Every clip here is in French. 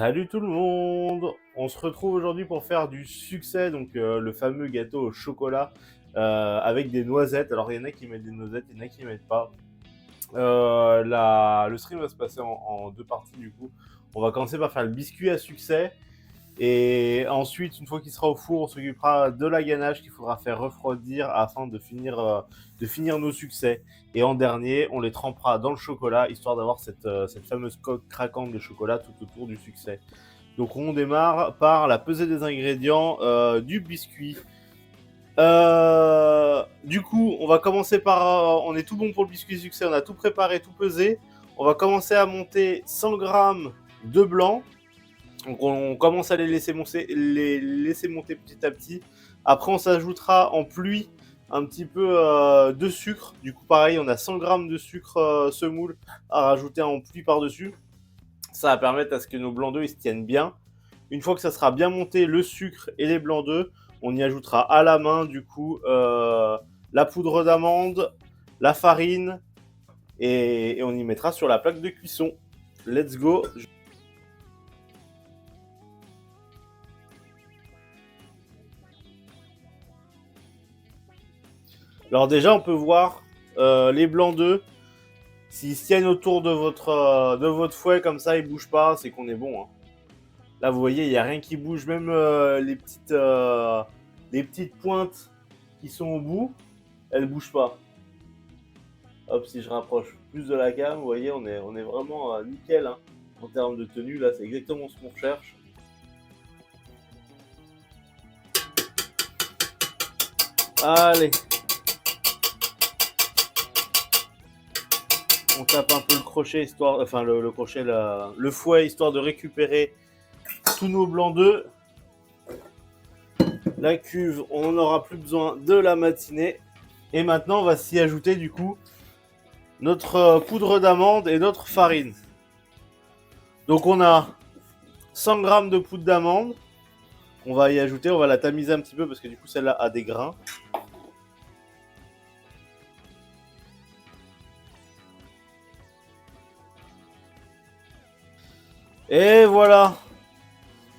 Salut tout le monde! On se retrouve aujourd'hui pour faire du succès, donc le fameux gâteau au chocolat avec des noisettes. Alors il y en a qui mettent des noisettes, il y en a qui mettent pas. Le stream va se passer en deux parties du coup. On va commencer par faire le biscuit à succès. Et ensuite, une fois qu'il sera au four, on s'occupera de la ganache qu'il faudra faire refroidir afin de finir nos succès. Et en dernier, on les trempera dans le chocolat, histoire d'avoir cette fameuse coque craquante de chocolat tout autour du succès. Donc on démarre par la pesée des ingrédients du biscuit. Du coup, on va commencer par... on est tout bon pour le biscuit succès, on a tout préparé, tout pesé. On va commencer à monter 100 grammes de blanc. Donc on commence à les laisser monter petit à petit. Après on s'ajoutera en pluie un petit peu de sucre. Du coup pareil, on a 100 grammes de sucre semoule à rajouter en pluie par-dessus. Ça va permettre à ce que nos blancs d'œufs se tiennent bien. Une fois que ça sera bien monté, le sucre et les blancs d'œufs, on y ajoutera à la main du coup la poudre d'amande, la farine et on y mettra sur la plaque de cuisson. Let's go! Alors déjà, on peut voir les blancs d'œufs. S'ils se tiennent autour de votre fouet comme ça, ils ne bougent pas, c'est qu'on est bon. Hein. Là, vous voyez, il n'y a rien qui bouge. Même les petites pointes qui sont au bout, elles ne bougent pas. Hop, si je rapproche plus de la cam, vous voyez, on est vraiment nickel hein, en termes de tenue. Là, c'est exactement ce qu'on recherche. Allez. On tape un peu le crochet, le crochet, le fouet, histoire de récupérer tous nos blancs d'œufs. La cuve, on n'aura plus besoin de la matinée. Et maintenant, on va s'y ajouter du coup notre poudre d'amande et notre farine. Donc on a 100 g de poudre d'amande. On va y ajouter, on va la tamiser un petit peu parce que du coup celle-là a des grains. Et voilà,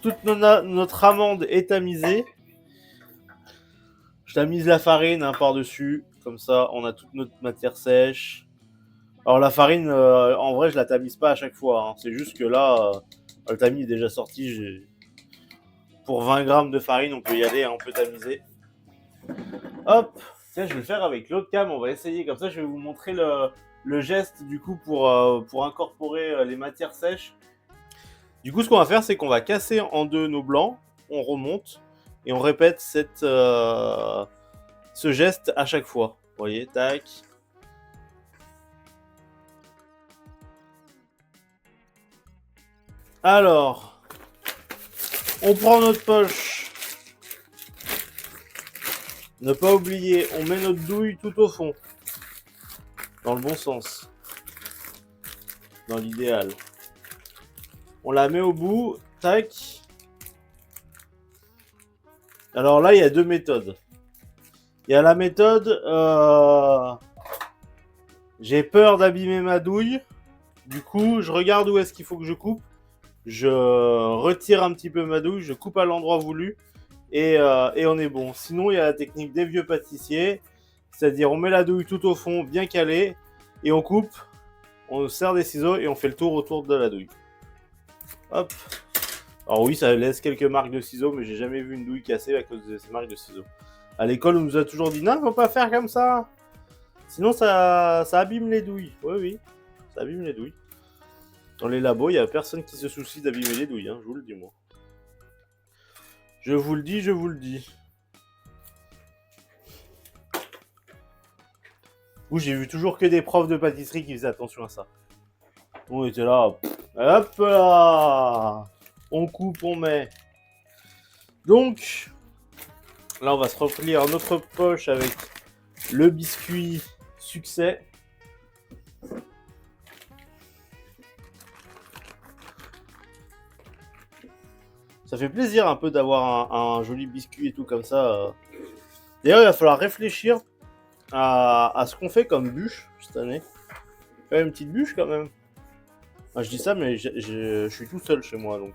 toute notre amande est tamisée. Je tamise la farine hein, par-dessus, comme ça on a toute notre matière sèche. Alors la farine, en vrai je la tamise pas à chaque fois, hein. C'est juste que là, le tamis est déjà sorti. Pour 20 grammes de farine, on peut y aller, hein, on peut tamiser. Hop, tiens, je vais le faire avec l'autre cam, on va essayer, comme ça je vais vous montrer le geste du coup pour incorporer les matières sèches. Du coup ce qu'on va faire c'est qu'on va casser en deux nos blancs, on remonte et on répète ce geste à chaque fois. Vous voyez, tac. Alors, on prend notre poche. Ne pas oublier, on met notre douille tout au fond. Dans le bon sens. Dans l'idéal. On la met au bout, tac. Alors là, il y a deux méthodes. Il y a la méthode, j'ai peur d'abîmer ma douille. Du coup, je regarde où est-ce qu'il faut que je coupe. Je retire un petit peu ma douille, je coupe à l'endroit voulu et on est bon. Sinon, il y a la technique des vieux pâtissiers, c'est-à-dire on met la douille tout au fond, bien calée, et on coupe, on serre des ciseaux et on fait le tour autour de la douille. Hop. Alors oui, ça laisse quelques marques de ciseaux, mais j'ai jamais vu une douille cassée à cause de ces marques de ciseaux. À l'école, on nous a toujours dit non, faut pas faire comme ça. Sinon, ça abîme les douilles. Oui, ça abîme les douilles. Dans les labos, il n'y a personne qui se soucie d'abîmer les douilles, hein, je vous le dis moi. Je vous le dis, je vous le dis. Où j'ai vu toujours que des profs de pâtisserie qui faisaient attention à ça. On était là, hop là, on coupe, on met. Donc, là on va se remplir notre poche avec le biscuit succès. Ça fait plaisir un peu d'avoir un joli biscuit et tout comme ça. D'ailleurs, il va falloir réfléchir à ce qu'on fait comme bûche cette année. Faire une petite bûche quand même. Ah, je dis ça, mais je suis tout seul chez moi, donc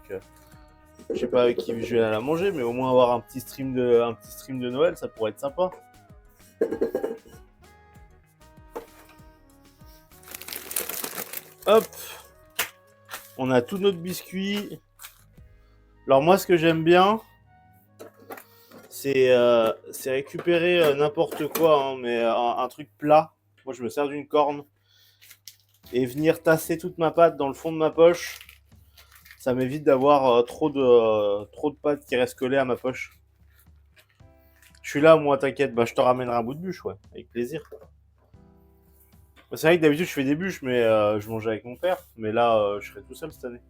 je sais pas avec qui je vais aller la manger, mais au moins avoir un petit stream de Noël, ça pourrait être sympa. Hop, on a tout notre biscuit. Alors moi, ce que j'aime bien, c'est récupérer n'importe quoi, hein, mais un truc plat. Moi, je me sers d'une corne et venir tasser toute ma pâte dans le fond de ma poche. Ça m'évite d'avoir trop de pâtes qui restent collées à ma poche. Je suis là, moi, t'inquiète, bah, je te ramènerai un bout de bûche, ouais, avec plaisir. C'est vrai que d'habitude, je fais des bûches, mais je mangeais avec mon père. Mais là, je serai tout seul cette année.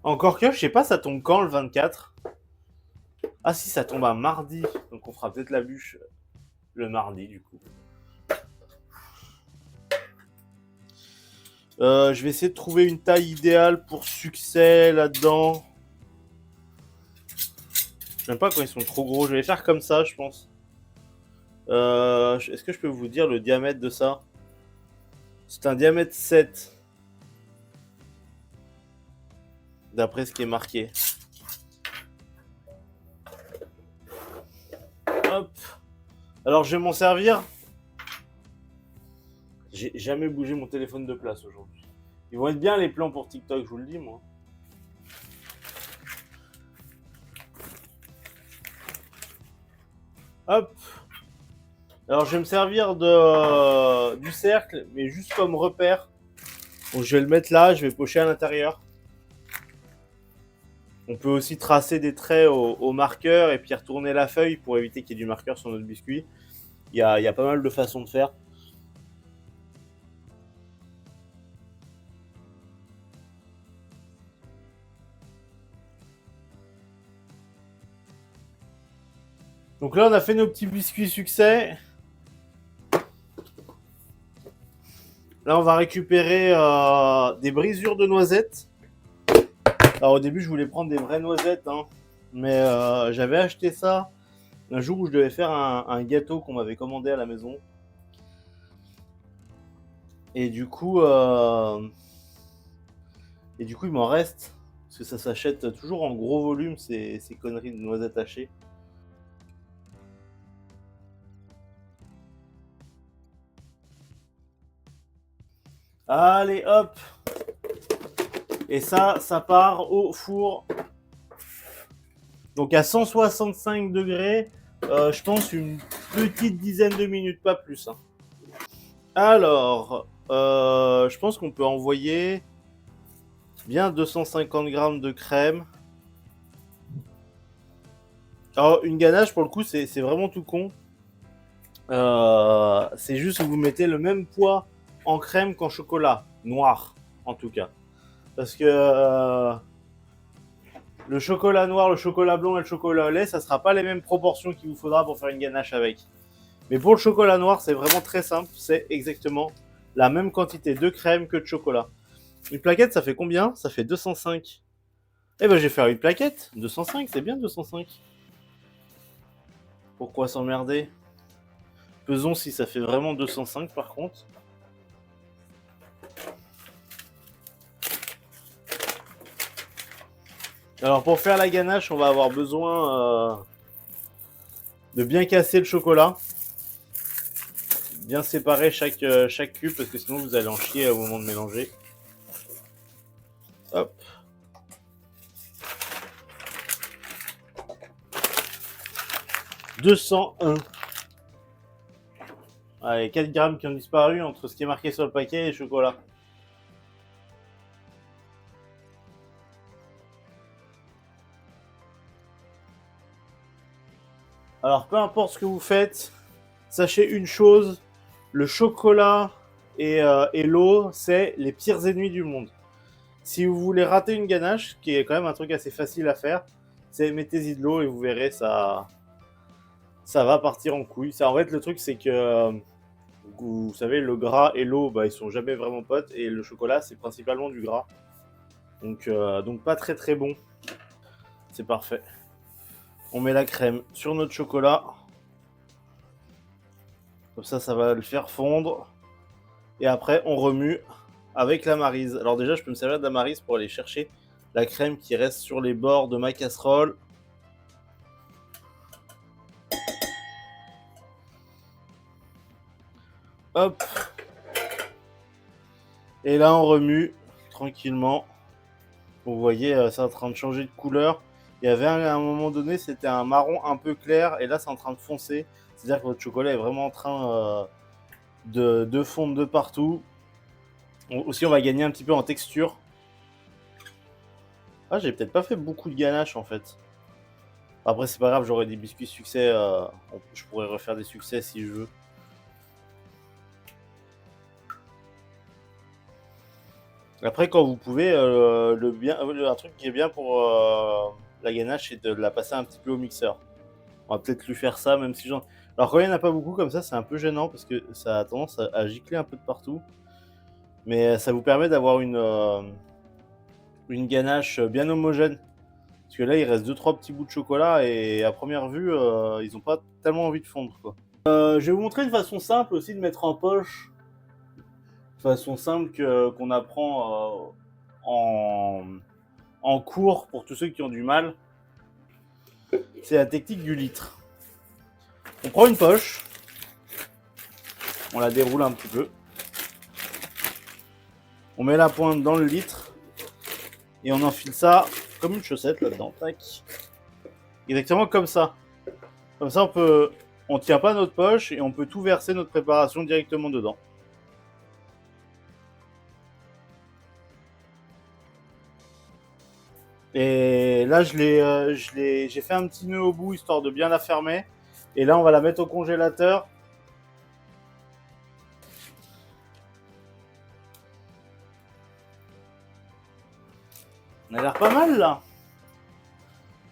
Encore que, je sais pas, ça tombe quand le 24? Ah si, ça tombe un mardi. Donc on fera peut-être la bûche le mardi, du coup. Je vais essayer de trouver une taille idéale pour succès là-dedans. J'aime pas quand ils sont trop gros. Je vais les faire comme ça, je pense. Est-ce que je peux vous dire le diamètre de ça? C'est un diamètre 7. D'après ce qui est marqué. Hop. Alors je vais m'en servir. J'ai jamais bougé mon téléphone de place aujourd'hui. Ils vont être bien les plans pour TikTok, je vous le dis, moi. Hop. Alors je vais me servir du cercle, mais juste comme repère. Donc je vais le mettre là, je vais pocher à l'intérieur. On peut aussi tracer des traits au marqueur et puis retourner la feuille pour éviter qu'il y ait du marqueur sur notre biscuit. Il y a pas mal de façons de faire. Donc là, on a fait nos petits biscuits succès. Là, on va récupérer des brisures de noisettes. Alors au début, je voulais prendre des vraies noisettes, hein, mais j'avais acheté ça un jour où je devais faire un gâteau qu'on m'avait commandé à la maison. Et du coup, il m'en reste. Parce que ça s'achète toujours en gros volume, ces conneries de noisettes hachées. Allez, hop. Et ça part au four. Donc à 165 degrés, je pense une petite dizaine de minutes, pas plus. Hein. Alors, je pense qu'on peut envoyer bien 250 grammes de crème. Alors, une ganache, pour le coup, c'est vraiment tout con. C'est juste que vous mettez le même poids en crème qu'en chocolat. Noir, en tout cas. Parce que le chocolat noir, le chocolat blanc et le chocolat au lait, ça sera pas les mêmes proportions qu'il vous faudra pour faire une ganache avec. Mais pour le chocolat noir, c'est vraiment très simple. C'est exactement la même quantité de crème que de chocolat. Une plaquette, ça fait combien? Ça fait 205. Eh ben, je vais faire une plaquette. 205, c'est bien 205. Pourquoi s'emmerder? Pesons si ça fait vraiment 205 par contre. Alors pour faire la ganache, on va avoir besoin de bien casser le chocolat. Bien séparer chaque cube parce que sinon vous allez en chier au moment de mélanger. Hop. « 201. Allez, 4 grammes qui ont disparu entre ce qui est marqué sur le paquet et le chocolat. Alors, peu importe ce que vous faites, sachez une chose, le chocolat et l'eau, c'est les pires ennemis du monde. Si vous voulez rater une ganache, qui est quand même un truc assez facile à faire, c'est mettez-y de l'eau et vous verrez, ça va partir en couille. Ça, en fait, le truc, c'est que, vous savez, le gras et l'eau, bah, ils sont jamais vraiment potes, et le chocolat, c'est principalement du gras. Donc pas très très bon. C'est parfait. On met la crème sur notre chocolat. Comme ça va le faire fondre. Et après, on remue avec la maryse. Alors déjà, je peux me servir de la maryse pour aller chercher la crème qui reste sur les bords de ma casserole. Hop. Et là, on remue tranquillement. Vous voyez, c'est en train de changer de couleur. Il y avait à un moment donné, c'était un marron un peu clair. Et là, c'est en train de foncer. C'est-à-dire que votre chocolat est vraiment en train de fondre de partout. Aussi, on va gagner un petit peu en texture. Ah, j'ai peut-être pas fait beaucoup de ganache en fait. Après, c'est pas grave, j'aurai des biscuits succès. Je pourrais refaire des succès si je veux. Après, quand vous pouvez, un truc qui est bien pour la ganache, c'est de la passer un petit peu au mixeur. On va peut-être lui faire ça, même si j'en. Alors, quand il n'y en a pas beaucoup comme ça, c'est un peu gênant parce que ça a tendance à gicler un peu de partout. Mais ça vous permet d'avoir une ganache bien homogène. Parce que là, il reste 2-3 petits bouts de chocolat et à première vue, ils n'ont pas tellement envie de fondre, quoi. Je vais vous montrer une façon simple aussi de mettre en poche. Façon simple qu'on apprend en cours pour tous ceux qui ont du mal. C'est la technique du litre. On prend une poche, on la déroule un petit peu, on met la pointe dans le litre et on enfile ça comme une chaussette là-dedans. Tac. Exactement comme ça. Comme ça, on tient pas notre poche et on peut tout verser notre préparation directement dedans. Et là, j'ai fait un petit nœud au bout histoire de bien la fermer. Et là, on va la mettre au congélateur. On a l'air pas mal là,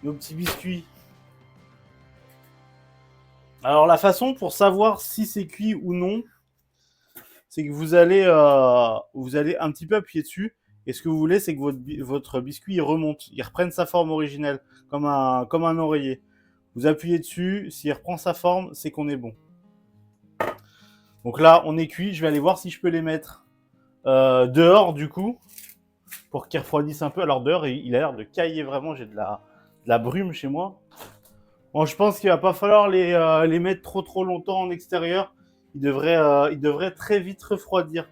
nos petits biscuits. Alors la façon pour savoir si c'est cuit ou non, c'est que vous allez un petit peu appuyer dessus. Et ce que vous voulez, c'est que votre biscuit il remonte, il reprenne sa forme originelle, comme un oreiller. Vous appuyez dessus, s'il reprend sa forme, c'est qu'on est bon. Donc là, on est cuit. Je vais aller voir si je peux les mettre dehors du coup, pour qu'ils refroidissent un peu. Alors dehors, il a l'air de cailler vraiment. J'ai de la brume chez moi. Bon, je pense qu'il va pas falloir les mettre trop longtemps en extérieur. Ils devraient très vite refroidir.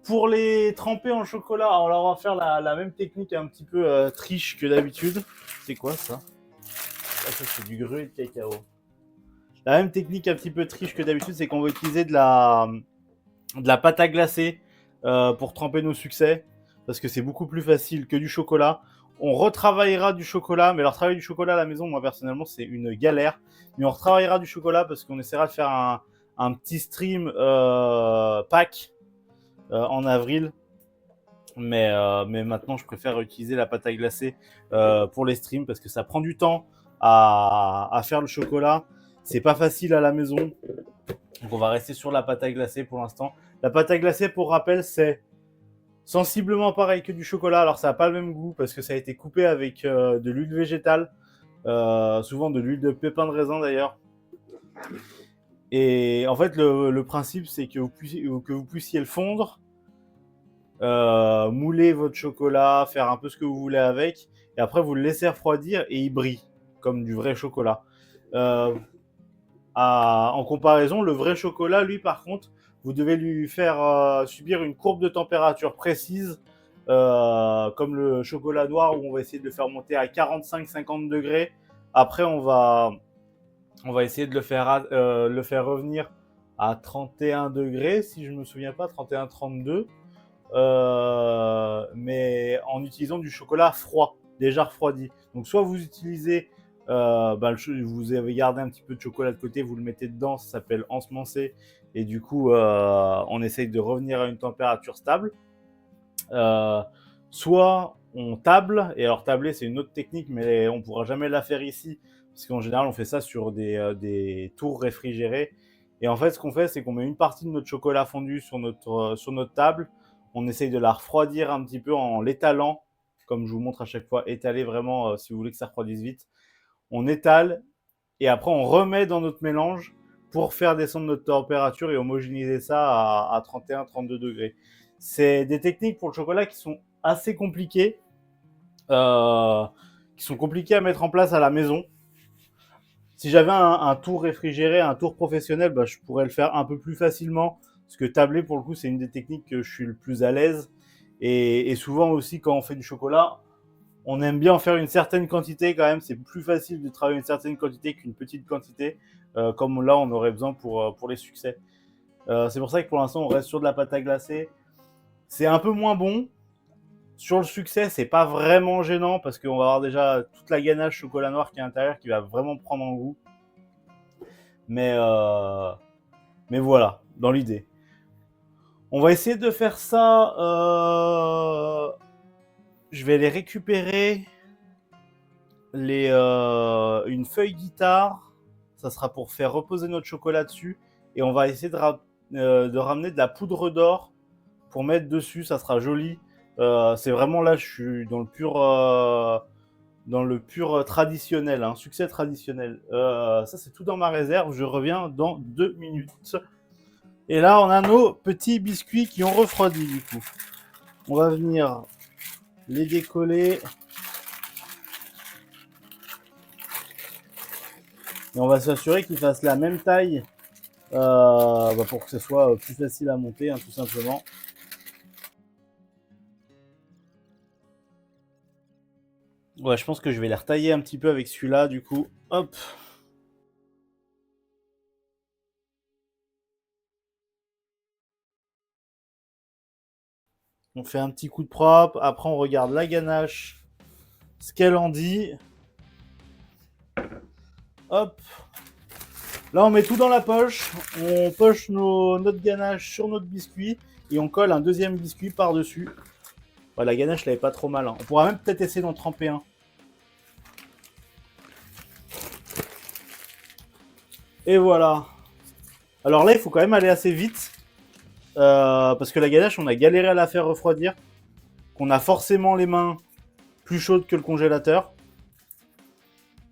Pour les tremper en chocolat, alors là, on va faire la même technique un petit peu triche que d'habitude. C'est quoi ça? Ah, ça c'est du gruau et de cacao. La même technique un petit peu triche que d'habitude, c'est qu'on va utiliser de la pâte à glacer pour tremper nos succès. Parce que c'est beaucoup plus facile que du chocolat. On retravaillera du chocolat, mais alors travailler du chocolat à la maison, moi personnellement, c'est une galère. Mais on retravaillera du chocolat parce qu'on essaiera de faire un petit stream pack en avril. Mais maintenant, je préfère utiliser la pâte à glacer pour les streams parce que ça prend du temps à faire le chocolat. C'est pas facile à la maison. Donc on va rester sur la pâte à glacer pour l'instant. La pâte à glacer, pour rappel, c'est sensiblement pareil que du chocolat. Alors ça n'a pas le même goût parce que ça a été coupé avec de l'huile végétale. Souvent de l'huile de pépins de raisin d'ailleurs. Et en fait, le principe, c'est que vous puissiez le fondre, mouler votre chocolat, faire un peu ce que vous voulez avec, et après vous le laissez refroidir et il brille, comme du vrai chocolat. En comparaison, le vrai chocolat, lui, par contre, vous devez lui faire subir une courbe de température précise, comme le chocolat noir, où on va essayer de le faire monter à 45-50 degrés. Après, on va essayer de le faire revenir à 31 degrés, si je ne me souviens pas, 31-32. Mais en utilisant du chocolat froid, déjà refroidi. Donc soit vous utilisez, vous avez gardé un petit peu de chocolat de côté, vous le mettez dedans, ça s'appelle ensemencer, et du coup on essaye de revenir à une température stable. Soit on table, et alors tabler c'est une autre technique, mais on ne pourra jamais la faire ici, parce qu'en général on fait ça sur des tours réfrigérées. Et en fait ce qu'on fait, c'est qu'on met une partie de notre chocolat fondu sur notre table. On essaye de la refroidir un petit peu en l'étalant, comme je vous montre à chaque fois, étaler vraiment si vous voulez que ça refroidisse vite. On étale et après on remet dans notre mélange pour faire descendre notre température et homogénéiser ça à 31-32 degrés. C'est des techniques pour le chocolat qui sont assez compliquées, qui sont compliquées à mettre en place à la maison. Si j'avais un tour réfrigéré, un tour professionnel, bah, je pourrais le faire un peu plus facilement. Parce que tabler, pour le coup, c'est une des techniques que je suis le plus à l'aise. Et souvent aussi, quand on fait du chocolat, on aime bien en faire une certaine quantité quand même. C'est plus facile de travailler une certaine quantité qu'une petite quantité, comme là, on aurait besoin pour les succès. C'est pour ça que pour l'instant, on reste sur de la pâte à glacer. C'est un peu moins bon. Sur le succès, c'est pas vraiment gênant parce qu'on va avoir déjà toute la ganache chocolat noir qui est à l'intérieur qui va vraiment prendre en goût. Mais, euh, mais voilà, dans l'idée. On va essayer de faire ça. Je vais les récupérer. Une feuille guitare. Ça sera pour faire reposer notre chocolat dessus. Et on va essayer de ramener de la poudre d'or pour mettre dessus. Ça sera joli. C'est vraiment là, je suis dans le pur traditionnel, un succès traditionnel. Ça, c'est tout dans ma réserve. Je reviens dans 2 minutes. Et là, on a nos petits biscuits qui ont refroidi, du coup. On va venir les décoller. Et on va s'assurer qu'ils fassent la même taille pour que ce soit plus facile à monter, hein, tout simplement. Ouais, je pense que je vais les retailler un petit peu avec celui-là, du coup. Hop. On fait un petit coup de propre. Après, on regarde la ganache, ce qu'elle en dit. Hop. Là, on met tout dans la poche. On poche notre ganache sur notre biscuit. Et on colle un deuxième biscuit par-dessus. Ouais, la ganache, elle est pas trop mal. Hein. On pourra même peut-être essayer d'en tremper un. Et voilà. Alors là, il faut quand même aller assez vite. Parce que la ganache, on a galéré à la faire refroidir. Qu'on a forcément les mains plus chaudes que le congélateur.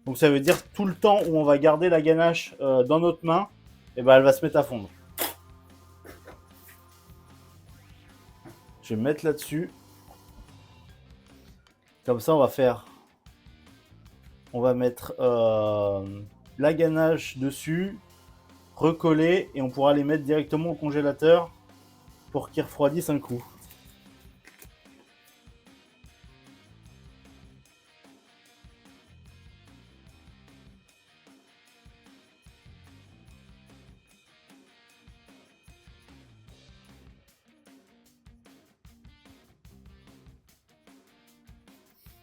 Donc ça veut dire tout le temps où on va garder la ganache dans notre main, et ben elle va se mettre à fondre. Je vais me mettre là-dessus. Comme ça, on va mettre la ganache dessus, recoller, et on pourra les mettre directement au congélateur pour qu'ils refroidissent un coup.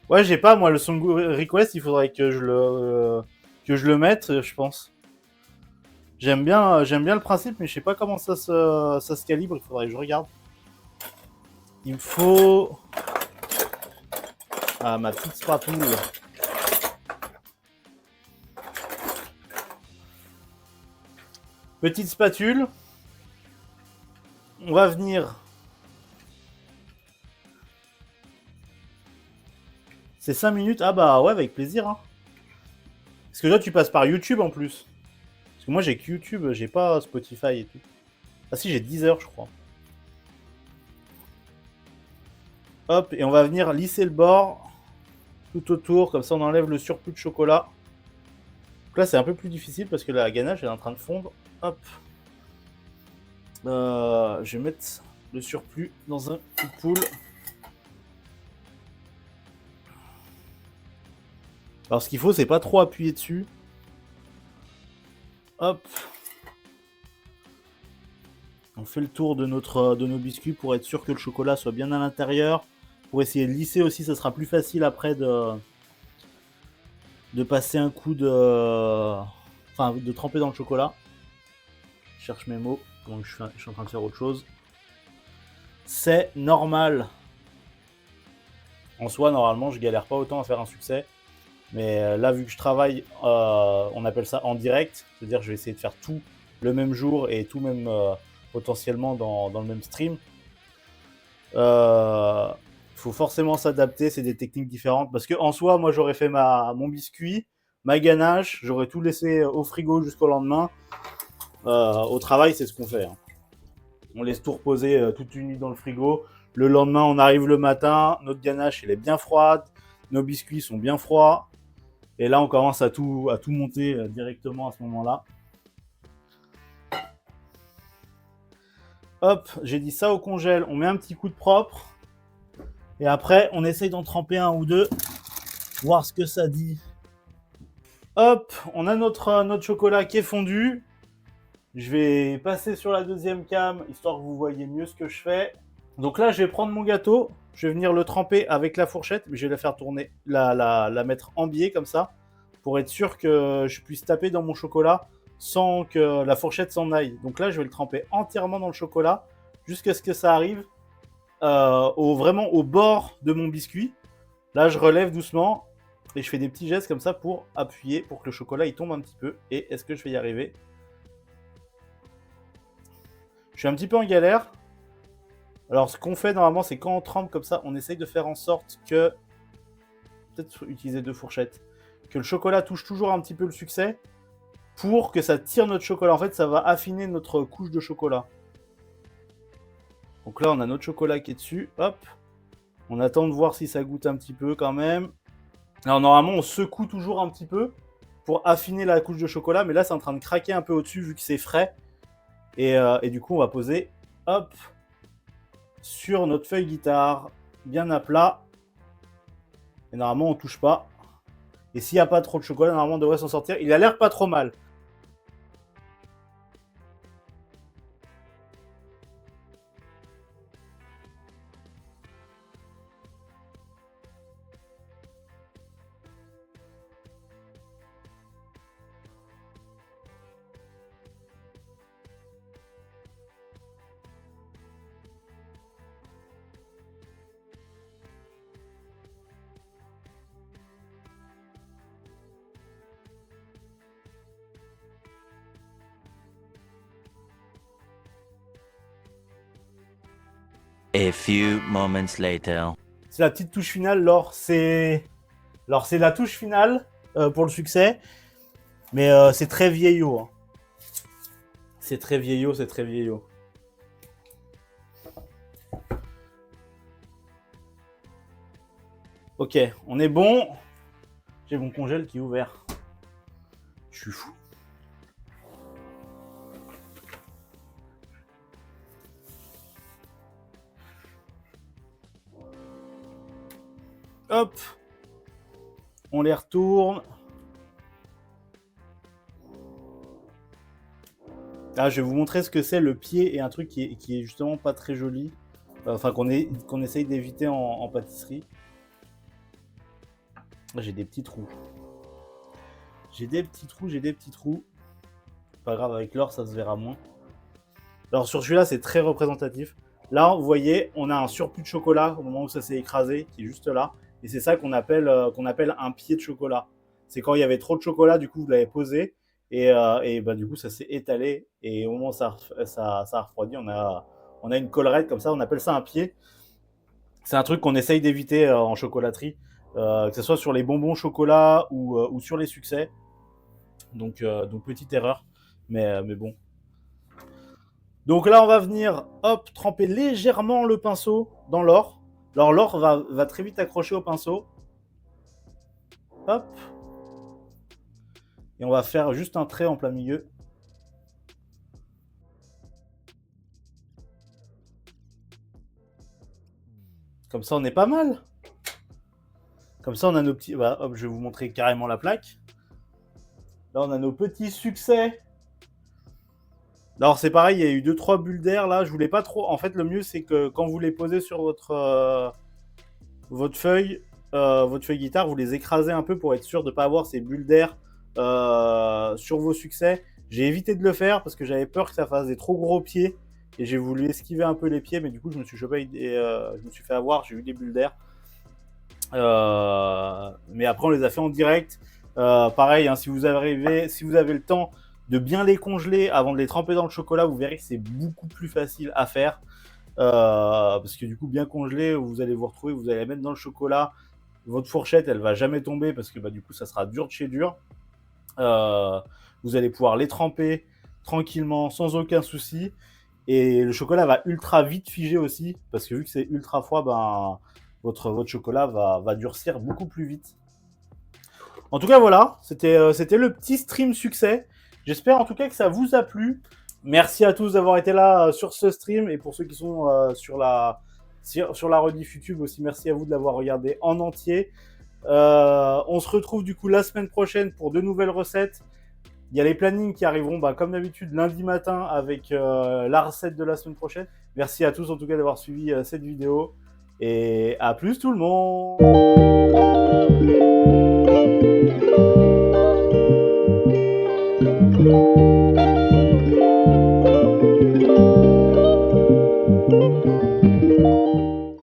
Ouais, j'ai pas, moi, le song request, il faudrait que que je le mette, je pense. J'aime bien le principe, mais je sais pas comment ça se calibre, il faudrait que je regarde. Il me faut... Ah, ma petite spatule. Petite spatule. On va venir... C'est 5 minutes. Ah bah ouais, avec plaisir. Hein. Parce que là, tu passes par YouTube en plus. Parce que moi, j'ai que YouTube, j'ai pas Spotify et tout. Ah si, j'ai 10 heures, je crois. Hop, et on va venir lisser le bord tout autour. Comme ça, on enlève le surplus de chocolat. Donc là, c'est un peu plus difficile parce que la ganache, elle est en train de fondre. Hop. Je vais mettre le surplus dans un coup de poule. Alors, ce qu'il faut, c'est pas trop appuyer dessus. Hop. On fait le tour de nos biscuits pour être sûr que le chocolat soit bien à l'intérieur. Pour essayer de lisser aussi, ça sera plus facile après de passer un coup de... Enfin, de tremper dans le chocolat. Je cherche mes mots, donc je suis en train de faire autre chose. C'est normal. En soi, normalement, je galère pas autant à faire un succès. Mais là, vu que je travaille, on appelle ça en direct. C'est-à-dire que je vais essayer de faire tout le même jour et tout même potentiellement dans le même stream. Faut forcément s'adapter, c'est des techniques différentes. Parce que en soi, moi, j'aurais fait mon biscuit, ma ganache, j'aurais tout laissé au frigo jusqu'au lendemain. Au travail, c'est ce qu'on fait. Hein. On laisse tout reposer toute une nuit dans le frigo. Le lendemain, on arrive le matin, notre ganache, elle est bien froide, nos biscuits sont bien froids. Et là, on commence à tout monter directement à ce moment-là. Hop, j'ai dit ça au congèle, on met un petit coup de propre. Et après, on essaye d'en tremper un ou deux, voir ce que ça dit. Hop, on a notre chocolat qui est fondu. Je vais passer sur la deuxième cam, histoire que vous voyez mieux ce que je fais. Donc là, je vais prendre mon gâteau, je vais venir le tremper avec la fourchette, mais je vais la faire tourner, la mettre en biais comme ça, pour être sûr que je puisse taper dans mon chocolat sans que la fourchette s'en aille. Donc là, je vais le tremper entièrement dans le chocolat, jusqu'à ce que ça arrive vraiment au bord de mon biscuit. Là, je relève doucement, et je fais des petits gestes comme ça pour appuyer, pour que le chocolat il tombe un petit peu. Et est-ce que je vais y arriver? Je suis un petit peu en galère. Alors, ce qu'on fait normalement, c'est quand on trempe comme ça, on essaye de faire en sorte que... Peut-être utiliser 2 fourchettes. Que le chocolat touche toujours un petit peu le succès pour que ça tire notre chocolat. En fait, ça va affiner notre couche de chocolat. Donc là, on a notre chocolat qui est dessus. Hop. On attend de voir si ça goûte un petit peu quand même. Alors, normalement, on secoue toujours un petit peu pour affiner la couche de chocolat. Mais là, c'est en train de craquer un peu au-dessus vu que c'est frais. Et du coup, on va poser... Hop. Sur notre feuille guitare, bien à plat. Et normalement, on touche pas. Et s'il n'y a pas trop de chocolat, normalement, on devrait s'en sortir. Il a l'air pas trop mal. A few moments later. C'est la petite touche finale, Laure. C'est la touche finale pour le succès. Mais c'est très vieillot. Hein. C'est très vieillot, c'est très vieillot. Ok, on est bon. J'ai mon congèle qui est ouvert. Je suis fou. Hop. On les retourne. Ah, je vais vous montrer ce que c'est le pied et un truc qui est justement pas très joli. Enfin, qu'on essaye d'éviter en pâtisserie. J'ai des petits trous. J'ai des petits trous. Pas grave, avec l'or, ça se verra moins. Alors, sur celui-là, c'est très représentatif. Là, vous voyez, on a un surplus de chocolat au moment où ça s'est écrasé, qui est juste là. Et c'est ça qu'on appelle un pied de chocolat. C'est quand il y avait trop de chocolat, du coup, vous l'avez posé. Et bah, du coup, ça s'est étalé. Et au moment où ça a refroidi, on a une collerette comme ça. On appelle ça un pied. C'est un truc qu'on essaye d'éviter en chocolaterie. Que ce soit sur les bonbons chocolat ou sur les succès. Donc petite erreur. Mais bon. Donc là, on va venir, hop, tremper légèrement le pinceau dans l'or. Alors l'or va très vite accrocher au pinceau. Hop. Et on va faire juste un trait en plein milieu. Comme ça, on est pas mal. Comme ça, on a nos petits... Bah, hop, je vais vous montrer carrément la plaque. Là, on a nos petits succès. Alors, c'est pareil, il y a eu 2-3 bulles d'air, là. Je voulais pas trop... En fait, le mieux, c'est que quand vous les posez sur votre feuille guitare, vous les écrasez un peu pour être sûr de ne pas avoir ces bulles d'air sur vos succès. J'ai évité de le faire parce que j'avais peur que ça fasse des trop gros pieds. Et j'ai voulu esquiver un peu les pieds, mais du coup, je me suis chopé je me suis fait avoir, j'ai eu des bulles d'air. Mais après, on les a fait en direct. Pareil, hein, si vous avez le temps de bien les congeler avant de les tremper dans le chocolat, vous verrez que c'est beaucoup plus facile à faire. Parce que du coup, bien congelé, vous allez vous retrouver, vous allez les mettre dans le chocolat. Votre fourchette, elle va jamais tomber parce que bah, du coup, ça sera dur de chez dur. Vous allez pouvoir les tremper tranquillement, sans aucun souci. Et le chocolat va ultra vite figer aussi, parce que vu que c'est ultra froid, ben, votre chocolat va durcir beaucoup plus vite. En tout cas, voilà, c'était le petit stream succès. J'espère en tout cas que ça vous a plu. Merci à tous d'avoir été là sur ce stream, et pour ceux qui sont sur la rediff YouTube aussi, merci à vous de l'avoir regardé en entier. On se retrouve du coup la semaine prochaine pour de nouvelles recettes. Il y a les plannings qui arriveront comme d'habitude lundi matin avec la recette de la semaine prochaine. Merci à tous en tout cas d'avoir suivi cette vidéo. Et à plus tout le monde.